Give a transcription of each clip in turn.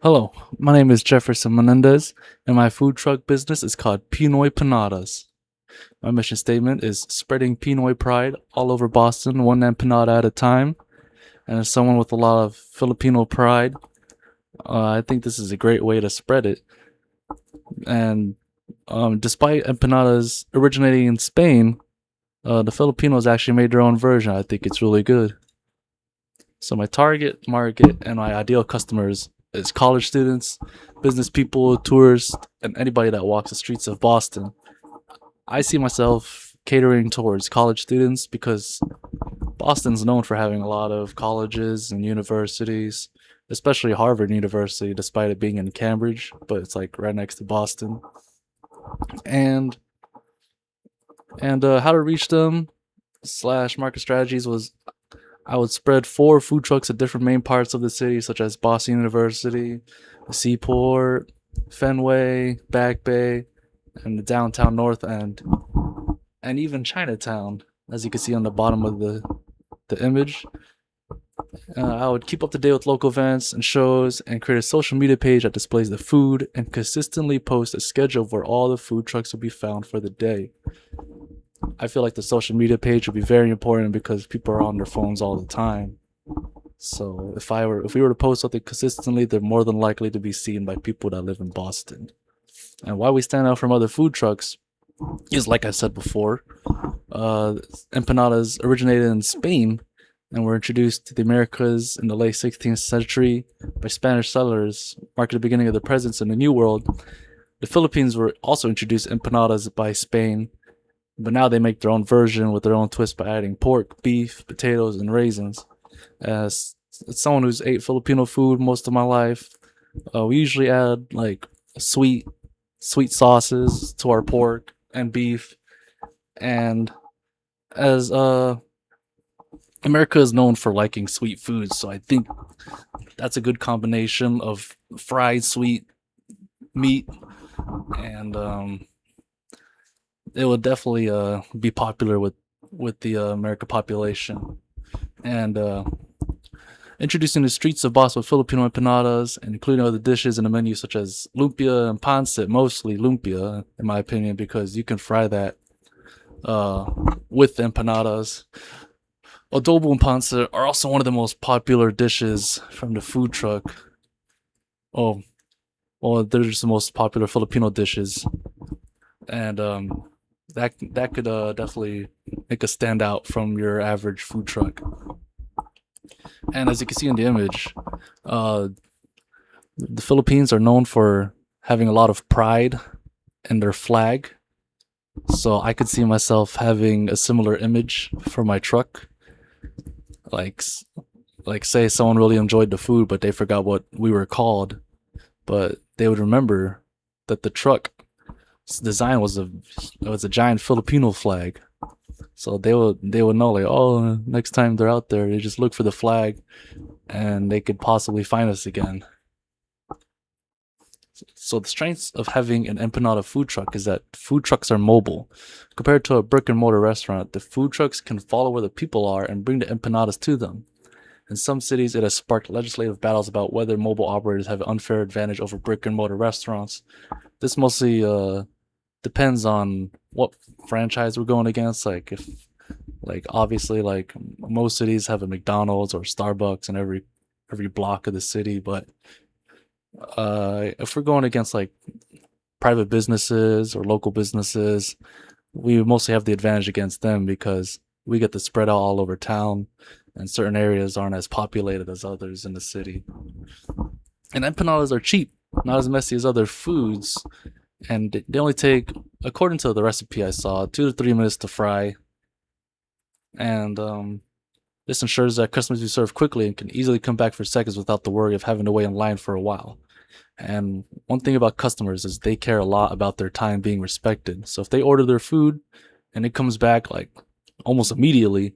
Hello, my name is Jefferson Menendez, and my food truck business is called Pinoy Panadas. My mission statement is spreading Pinoy pride all over Boston, one empanada at a time. And as someone with a lot of Filipino pride, I think this is a great way to spread it. And despite empanadas originating in Spain, the Filipinos actually made their own version. I think it's really good. So my target market and my ideal customers is college students, business people, tourists, and anybody that walks the streets of Boston. I see myself catering towards college students because Boston's known for having a lot of colleges and universities, especially Harvard University, despite it being in Cambridge, but it's like right next to Boston. And how to reach them slash market strategies was I would spread 4 food trucks at different main parts of the city, such as Boston University, the Seaport, Fenway, Back Bay, and the downtown North End, and even Chinatown, as you can see on the bottom of the image. I would keep up to date with local events and shows and create a social media page that displays the food and consistently post a schedule of where all the food trucks will be found for the day. I feel like the social media page would be very important because people are on their phones all the time. So if we were to post something consistently, they're more than likely to be seen by people that live in Boston. And why we stand out from other food trucks is, like I said before, empanadas originated in Spain and were introduced to the Americas in the late 16th century by Spanish settlers, marking the beginning of their presence in the New World. The Philippines were also introduced empanadas by Spain, but now they make their own version with their own twist by adding pork, beef, potatoes, and raisins. As someone who's ate Filipino food most of my life, we usually add like sweet sauces to our pork and beef. And as America is known for liking sweet foods, so I think that's a good combination of fried sweet meat, and it would definitely be popular with the American population. And introducing the streets of Boston with Filipino empanadas and including other dishes in the menu such as lumpia and pancit, mostly lumpia in my opinion, because you can fry that with empanadas. Adobo and pancit are also one of the most popular dishes from the food truck. Oh, well, they're just the most popular Filipino dishes, and that could definitely make us stand out from your average food truck. And as you can see in the image, the Philippines are known for having a lot of pride in their flag. So I could see myself having a similar image for my truck. Like, like say someone really enjoyed the food, but they forgot what we were called, but they would remember that the truck's design was a giant Filipino flag. So they would know, like, oh, next time they're out there, they just look for the flag, and they could possibly find us again. So the strengths of having an empanada food truck is that food trucks are mobile. Compared to a brick and mortar restaurant, the food trucks can follow where the people are and bring the empanadas to them. In some cities, it has sparked legislative battles about whether mobile operators have an unfair advantage over brick and mortar restaurants. This mostly depends on what franchise we're going against. Like if, like obviously, like most cities have a McDonald's or Starbucks in every block of the city, but if we're going against like private businesses or local businesses, we mostly have the advantage against them because we get to spread out all over town, and certain areas aren't as populated as others in the city. And empanadas are cheap, not as messy as other foods, and they only take, according to the recipe I saw, 2 to 3 minutes to fry. And this ensures that customers be served quickly and can easily come back for seconds without the worry of having to wait in line for a while. And one thing about customers is they care a lot about their time being respected. So if they order their food and it comes back like almost immediately,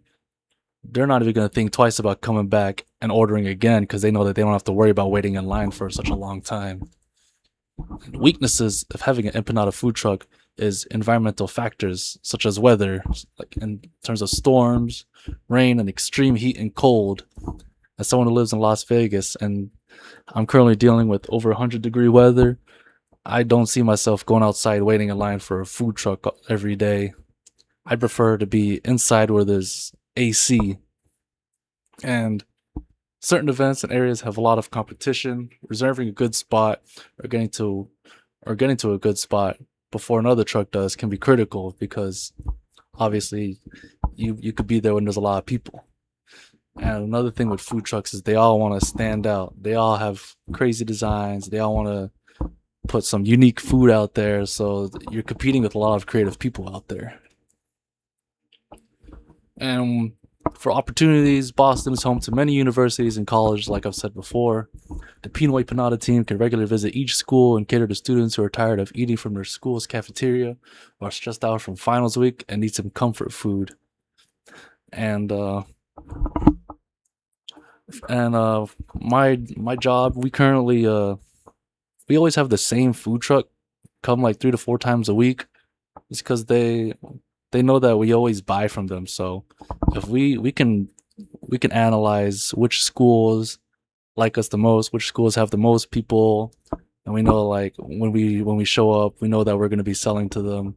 they're not even going to think twice about coming back and ordering again because they know that they don't have to worry about waiting in line for such a long time. And weaknesses of having an empanada food truck is environmental factors such as weather, like in terms of storms, rain, and extreme heat and cold. As someone who lives in Las Vegas and I'm currently dealing with over 100-degree weather. I don't see myself going outside waiting in line for a food truck every day. I prefer to be inside where there's AC. And certain events and areas have a lot of competition. Reserving a good spot or getting to a good spot before another truck does can be critical because obviously you could be there when there's a lot of people. And another thing with food trucks is they all want to stand out. They all have crazy designs. They all want to put some unique food out there. So you're competing with a lot of creative people out there. And for opportunities, Boston is home to many universities and colleges, like I've said before. The PINOY Panada team can regularly visit each school and cater to students who are tired of eating from their school's cafeteria or stressed out from finals week and need some comfort food. And my job, we always have the same food truck come like 3 to 4 times a week. It's because they know that we always buy from them. So if we can analyze which schools like us the most, which schools have the most people, and we know like when we show up, we know that we're going to be selling to them.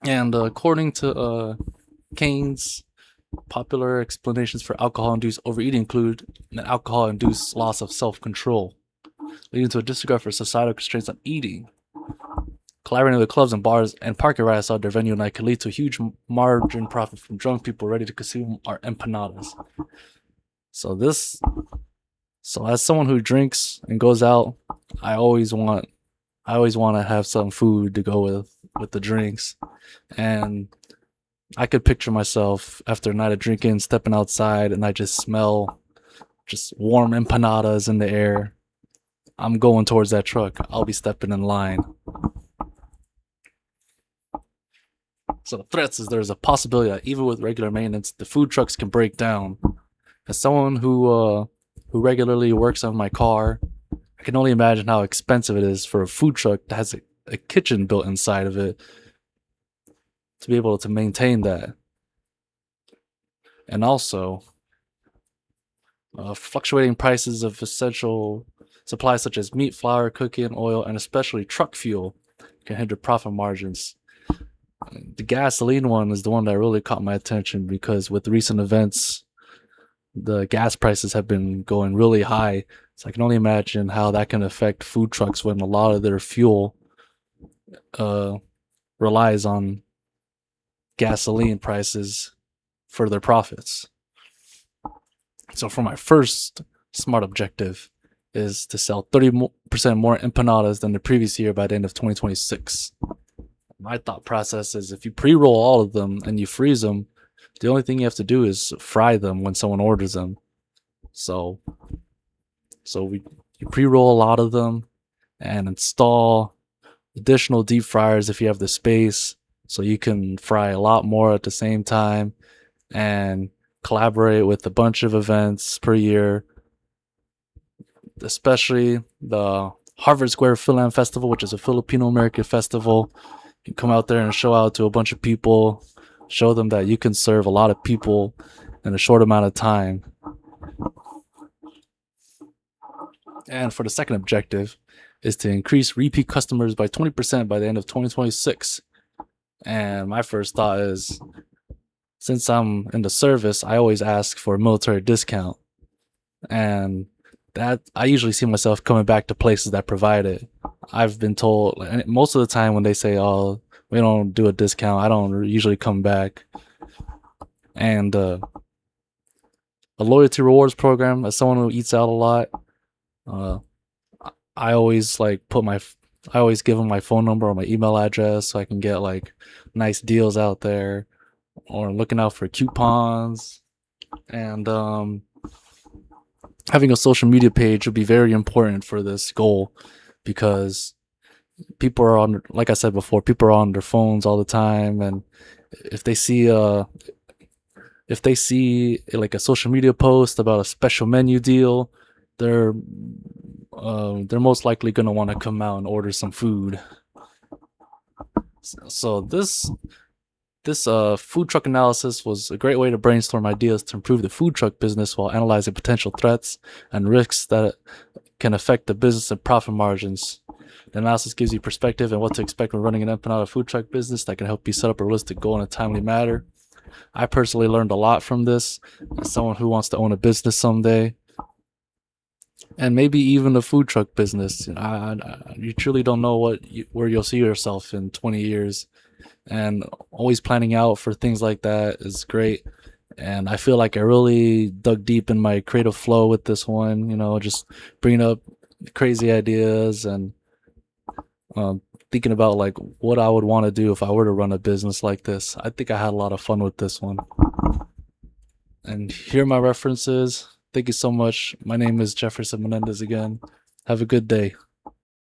And according to Keynes, popular explanations for alcohol-induced overeating include an alcohol-induced loss of self-control, leading to a disregard for societal constraints on eating. Collaborating with clubs and bars and parking right outside their venue night can lead to a huge margin profit from drunk people ready to consume our empanadas. So as someone who drinks and goes out, I always want to have some food to go with the drinks. And I could picture myself after a night of drinking, stepping outside, and I just smell just warm empanadas in the air. I'm going towards that truck. I'll be stepping in line. So the threats is there's a possibility that even with regular maintenance, the food trucks can break down. As someone who regularly works on my car, I can only imagine how expensive it is for a food truck that has a kitchen built inside of it to be able to maintain that. And also, fluctuating prices of essential supplies such as meat, flour, cooking oil, and especially truck fuel can hinder profit margins. The gasoline one is the one that really caught my attention because with recent events, the gas prices have been going really high. So I can only imagine how that can affect food trucks when a lot of their fuel relies on gasoline prices for their profits. So for my first SMART objective is to sell 30% more empanadas than the previous year by the end of 2026. My thought process is if you pre-roll all of them and you freeze them, the only thing you have to do is fry them when someone orders them. So you pre-roll a lot of them and install additional deep fryers if you have the space, so you can fry a lot more at the same time and collaborate with a bunch of events per year, especially the Harvard Square Philan Festival, which is a Filipino American festival. You come out there and show out to a bunch of people, show them that you can serve a lot of people in a short amount of time. And for the second objective is to increase repeat customers by 20% by the end of 2026. And my first thought is, since I'm in the service, I always ask for a military discount. And that I usually see myself coming back to places that provide it. I've been told, and most of the time when they say, "Oh, we don't do a discount," I don't usually come back. And a loyalty rewards program, as someone who eats out a lot, I always I always give them my phone number or my email address so I can get like nice deals out there, or looking out for coupons. And having a social media page would be very important for this goal, because people are on, like I said before, people are on their phones all the time, and if they see like a social media post about a special menu deal, they're most likely gonna want to come out and order some food. So this This food truck analysis was a great way to brainstorm ideas to improve the food truck business while analyzing potential threats and risks that can affect the business and profit margins. The analysis gives you perspective and what to expect when running an empanada food truck business that can help you set up a realistic goal in a timely manner. I personally learned a lot from this as someone who wants to own a business someday, and maybe even a food truck business. You truly don't know where you'll see yourself in 20 years, and always planning out for things like that is great. And I feel like I really dug deep in my creative flow with this one, just bringing up crazy ideas and thinking about like what I would want to do if I were to run a business like this. I think I had a lot of fun with this one. And here are my references. Thank you so much. My name is Jefferson Menendez again. Have a good day.